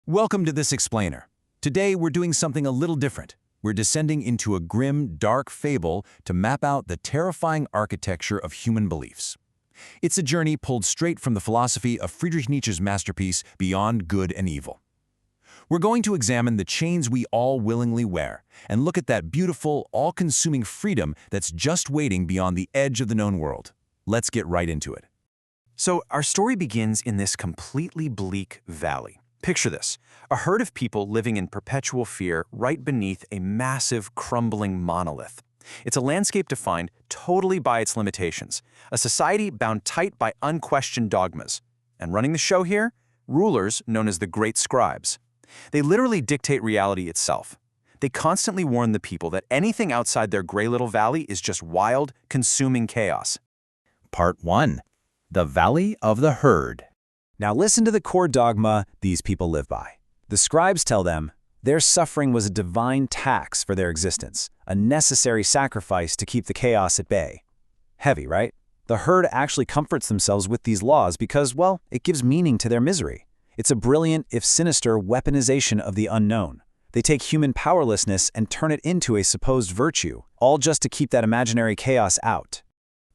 Welcome to This Explainer. Today we're doing something a little different. We're descending into a grim, dark fable to map out the terrifying architecture of human beliefs. It's a journey pulled straight from the philosophy of Friedrich Nietzsche's masterpiece, Beyond Good and Evil. We're going to examine the chains we all willingly wear and look at that beautiful, all-consuming freedom that's just waiting beyond the edge of the known world. Let's get right into it. So our story begins in this completely bleak valley. Picture this, a herd of people living in perpetual fear right beneath a massive, crumbling monolith. It's a landscape defined totally by its limitations, a society bound tight by unquestioned dogmas. And running the show here, rulers known as the Great Scribes. They literally dictate reality itself. They constantly warn the people that anything outside their gray little valley is just wild, consuming chaos. Part 1. The Valley of the Herd. Now listen to the core dogma these people live by. The scribes tell them their suffering was a divine tax for their existence, a necessary sacrifice to keep the chaos at bay. Heavy, right? The herd actually comforts themselves with these laws because, well, it gives meaning to their misery. It's a brilliant, if sinister, weaponization of the unknown. They take human powerlessness and turn it into a supposed virtue, all just to keep that imaginary chaos out.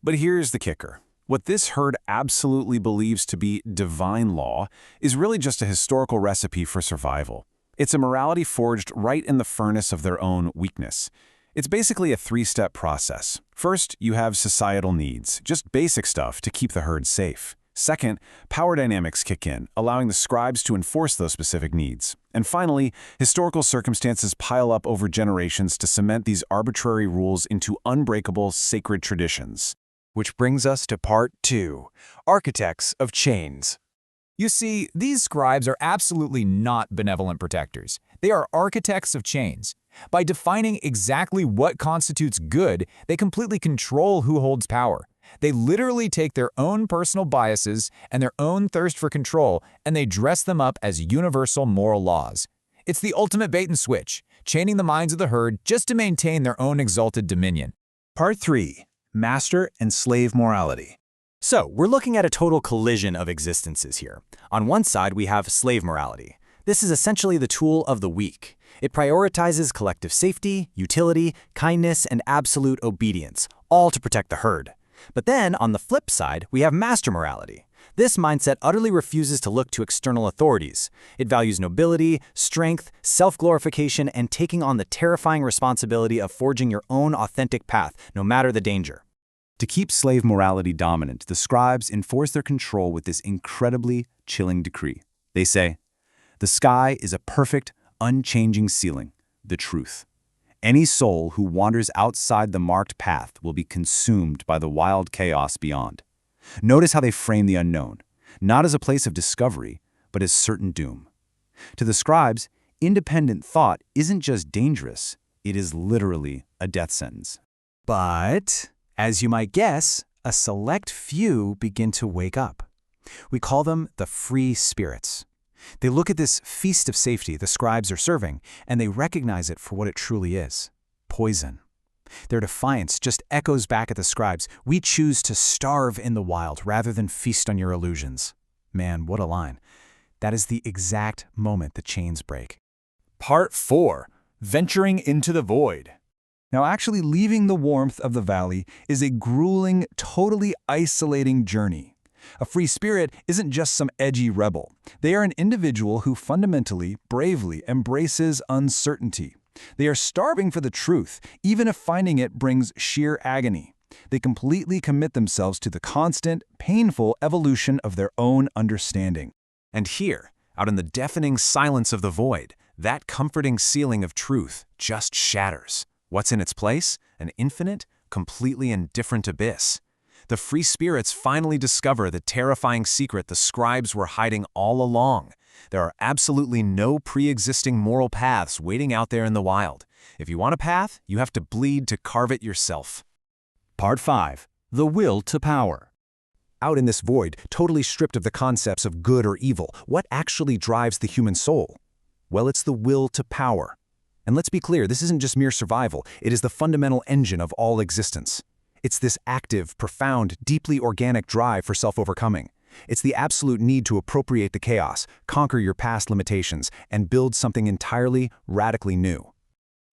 But here's the kicker. What this herd absolutely believes to be divine law is really just a historical recipe for survival. It's a morality forged right in the furnace of their own weakness. It's basically a three-step process. First, you have societal needs, just basic stuff to keep the herd safe. Second, power dynamics kick in, allowing the scribes to enforce those specific needs. And finally, historical circumstances pile up over generations to cement these arbitrary rules into unbreakable sacred traditions. Which brings us to part 2, Architects of Chains. You see, these scribes are absolutely not benevolent protectors. They are architects of chains. By defining exactly what constitutes good, they completely control who holds power. They literally take their own personal biases and their own thirst for control, and they dress them up as universal moral laws. It's the ultimate bait and switch, chaining the minds of the herd just to maintain their own exalted dominion. Part 3. Master and slave morality. So, we're looking at a total collision of existences here. On one side, we have slave morality. This is essentially the tool of the weak. It prioritizes collective safety, utility, kindness, and absolute obedience, all to protect the herd. But then, on the flip side, we have master morality. This mindset utterly refuses to look to external authorities. It values nobility, strength, self-glorification, and taking on the terrifying responsibility of forging your own authentic path, no matter the danger. To keep slave morality dominant, the scribes enforce their control with this incredibly chilling decree. They say, "The sky is a perfect, unchanging ceiling, the truth. Any soul who wanders outside the marked path will be consumed by the wild chaos beyond." Notice how they frame the unknown, not as a place of discovery, but as certain doom. To the scribes, independent thought isn't just dangerous, it is literally a death sentence. But, as you might guess, a select few begin to wake up. We call them the free spirits. They look at this feast of safety the scribes are serving, and they recognize it for what it truly is: poison. Their defiance just echoes back at the scribes. "We choose to starve in the wild rather than feast on your illusions." Man, what a line. That is the exact moment the chains break. Part 4. Venturing into the void. Now, actually leaving the warmth of the valley is a grueling, totally isolating journey. A free spirit isn't just some edgy rebel. They are an individual who fundamentally, bravely embraces uncertainty. They are starving for the truth, even if finding it brings sheer agony. They completely commit themselves to the constant, painful evolution of their own understanding. And here, out in the deafening silence of the void, that comforting ceiling of truth just shatters. What's in its place? An infinite, completely indifferent abyss. The free spirits finally discover the terrifying secret the scribes were hiding all along. There are absolutely no pre-existing moral paths waiting out there in the wild. If you want a path, you have to bleed to carve it yourself. Part 5. The will to power. Out in this void, totally stripped of the concepts of good or evil, what actually drives the human soul? Well, it's the will to power. And let's be clear, this isn't just mere survival. It is the fundamental engine of all existence. It's this active, profound, deeply organic drive for self-overcoming. It's the absolute need to appropriate the chaos, conquer your past limitations, and build something entirely, radically new.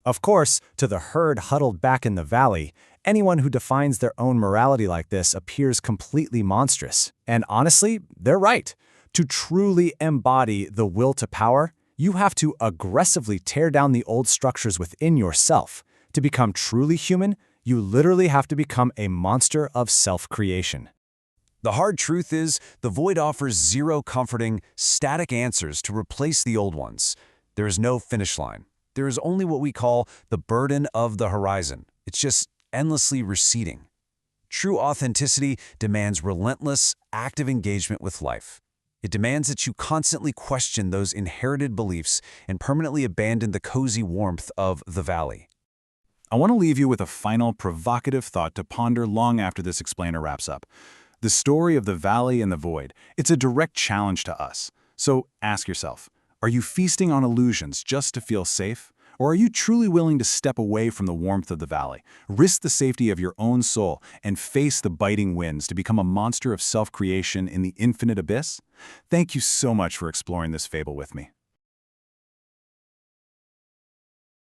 Of course, to the herd huddled back in the valley, anyone who defines their own morality like this appears completely monstrous. And honestly, they're right. To truly embody the will to power, you have to aggressively tear down the old structures within yourself. To become truly human, you literally have to become a monster of self-creation. The hard truth is, the void offers zero comforting, static answers to replace the old ones. There is no finish line. There is only what we call the burden of the horizon. It's just endlessly receding. True authenticity demands relentless, active engagement with life. It demands that you constantly question those inherited beliefs and permanently abandon the cozy warmth of the valley. I want to leave you with a final provocative thought to ponder long after this explainer wraps up. The story of the valley and the void, it's a direct challenge to us. So ask yourself, are you feasting on illusions just to feel safe? Or are you truly willing to step away from the warmth of the valley, risk the safety of your own soul, and face the biting winds to become a monster of self-creation in the infinite abyss? Thank you so much for exploring this fable with me.